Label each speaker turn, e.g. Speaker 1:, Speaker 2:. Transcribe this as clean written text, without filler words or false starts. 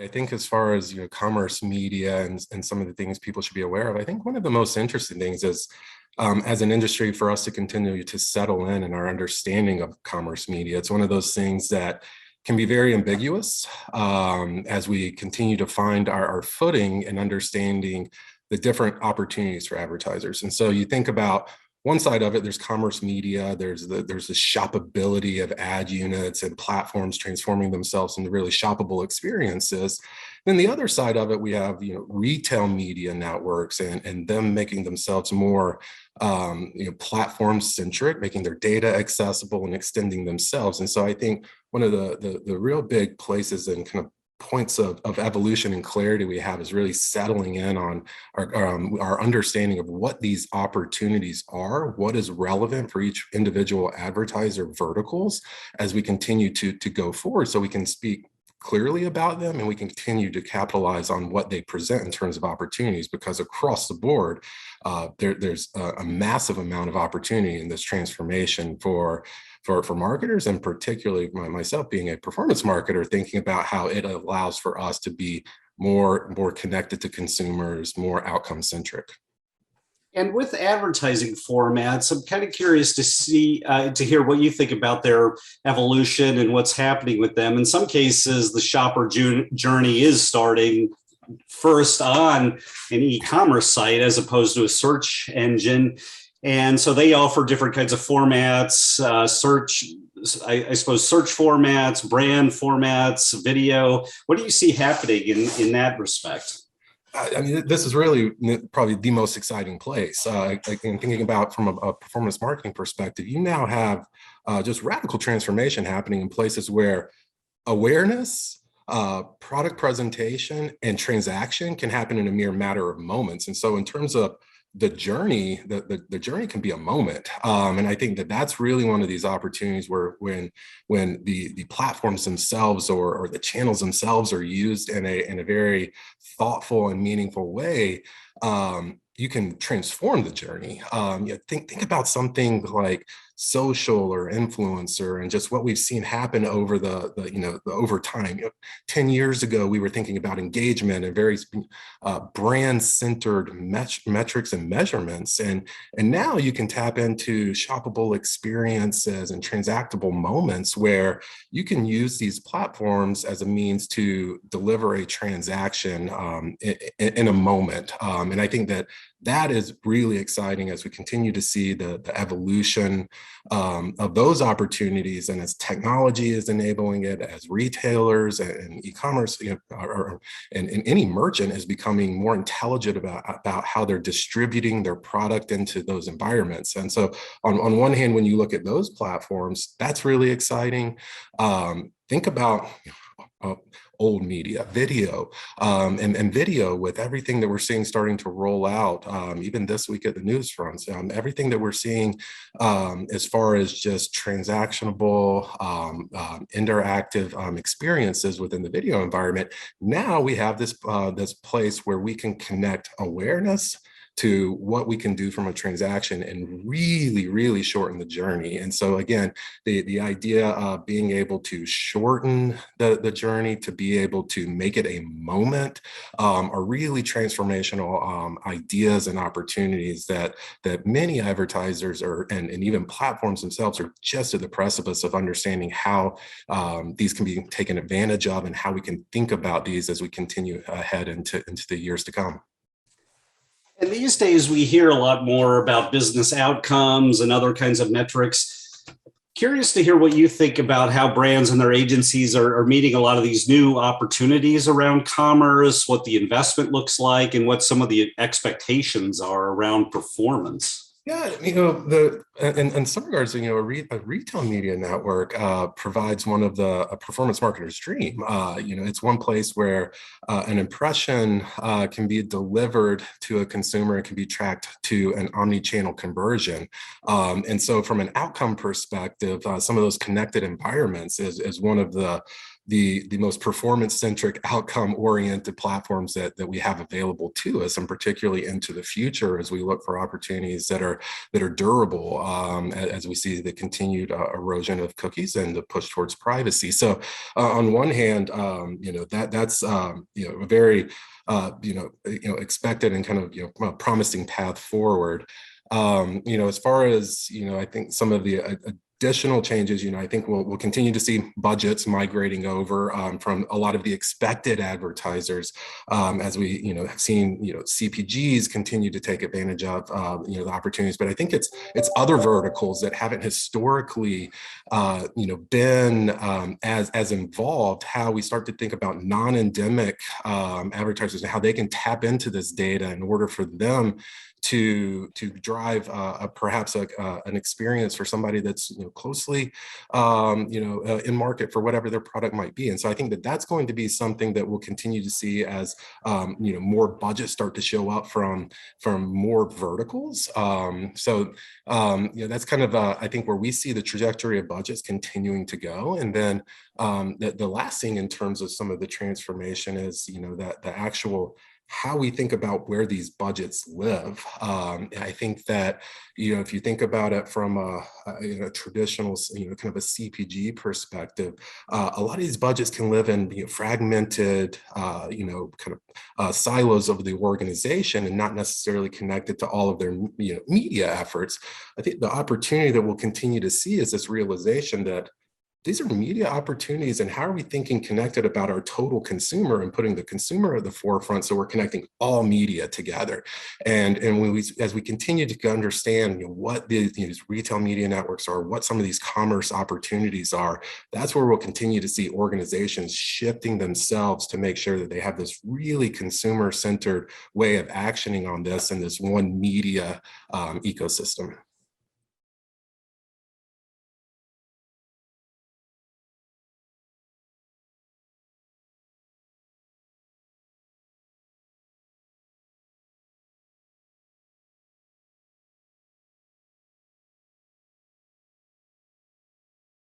Speaker 1: I think as far as commerce media and some of the things people should be aware of, I think one of the most interesting things is as an industry for us to continue to settle in our understanding of commerce media. It's one of those things that can be very ambiguous as we continue to find our footing and understanding the different opportunities for advertisers. And so you think about one side of it, there's commerce media, there's the shoppability of ad units and platforms transforming themselves into really shoppable experiences. Then the other side of it, we have retail media networks and them making themselves more platform centric, making their data accessible and extending themselves. And so I think one of the real big places and kind of points of evolution and clarity we have is really settling in on our understanding of what these opportunities are, what is relevant for each individual advertiser verticals as we continue to go forward, so we can speak clearly about them and we can continue to capitalize on what they present in terms of opportunities, because across the board, there's a massive amount of opportunity in this transformation for marketers, and particularly myself being a performance marketer, thinking about how it allows for us to be more connected to consumers, more outcome centric.
Speaker 2: And with advertising formats, I'm kind of curious to hear what you think about their evolution and what's happening with them. In some cases, the shopper journey is starting first on an e-commerce site as opposed to a search engine. And so they offer different kinds of formats, search formats, brand formats, video. What do you see happening in that respect?
Speaker 1: I mean, this is really probably the most exciting place. In thinking about from a performance marketing perspective, you now have just radical transformation happening in places where awareness, product presentation, and transaction can happen in a mere matter of moments. And so in terms of the journey, the journey can be a moment. And I think that's really one of these opportunities where when the platforms themselves or the channels themselves are used in a very thoughtful and meaningful way, you can transform the journey. Think about something like social or influencer and just what we've seen happen over over time. 10 years ago, we were thinking about engagement and very brand-centered metrics and measurements. And now you can tap into shoppable experiences and transactable moments where you can use these platforms as a means to deliver a transaction in a moment. And I think that is really exciting as we continue to see the evolution of those opportunities, and as technology is enabling it, as retailers and e-commerce and any merchant is becoming more intelligent about how they're distributing their product into those environments. And so on one hand, when you look at those platforms, that's really exciting. Think about old media, video, and video with everything that we're seeing starting to roll out, even this week at the news fronts, everything that we're seeing as far as just transactionable, interactive experiences within the video environment. Now we have this place where we can connect awareness to what we can do from a transaction and really, really shorten the journey. And so again, the idea of being able to shorten the journey, to be able to make it a moment, are really transformational ideas and opportunities that many advertisers and even platforms themselves are just at the precipice of understanding how these can be taken advantage of and how we can think about these as we continue ahead into the years to come.
Speaker 2: And these days, we hear a lot more about business outcomes and other kinds of metrics. Curious to hear what you think about how brands and their agencies are meeting a lot of these new opportunities around commerce, what the investment looks like, and what some of the expectations are around performance.
Speaker 1: Yeah, in some regards, a retail media network provides one of the performance marketer's dream. It's one place where an impression can be delivered to a consumer and can be tracked to an omni-channel conversion. And so from an outcome perspective, some of those connected environments is one of the the most performance-centric, outcome-oriented platforms that we have available to us, and particularly into the future as we look for opportunities that are durable, as we see the continued erosion of cookies and the push towards privacy. So on one hand, that's a very expected and kind of promising path forward. As far as I think some of the additional changes, I think we'll continue to see budgets migrating over from a lot of the expected advertisers, as we have seen CPGs continue to take advantage of the opportunities. But I think it's other verticals that haven't historically been as involved, how we start to think about non-endemic advertisers and how they can tap into this data in order for them to drive perhaps an experience for somebody that's closely in market for whatever their product might be. And so I think that that's going to be something that we'll continue to see as more budgets start to show up from more verticals. That's kind of I think where we see the trajectory of budgets continuing to go. And then the last thing in terms of some of the transformation is that the actual how we think about where these budgets live. I think that, if you think about it from a traditional, kind of a CPG perspective, a lot of these budgets can live in fragmented, kind of silos of the organization and not necessarily connected to all of their, media efforts. I think the opportunity that we'll continue to see is this realization that these are media opportunities, and how are we thinking connected about our total consumer and putting the consumer at the forefront, so we're connecting all media together. And as we continue to understand what these retail media networks are, what some of these commerce opportunities are, that's where we'll continue to see organizations shifting themselves to make sure that they have this really consumer-centered way of actioning on this in this one media ecosystem.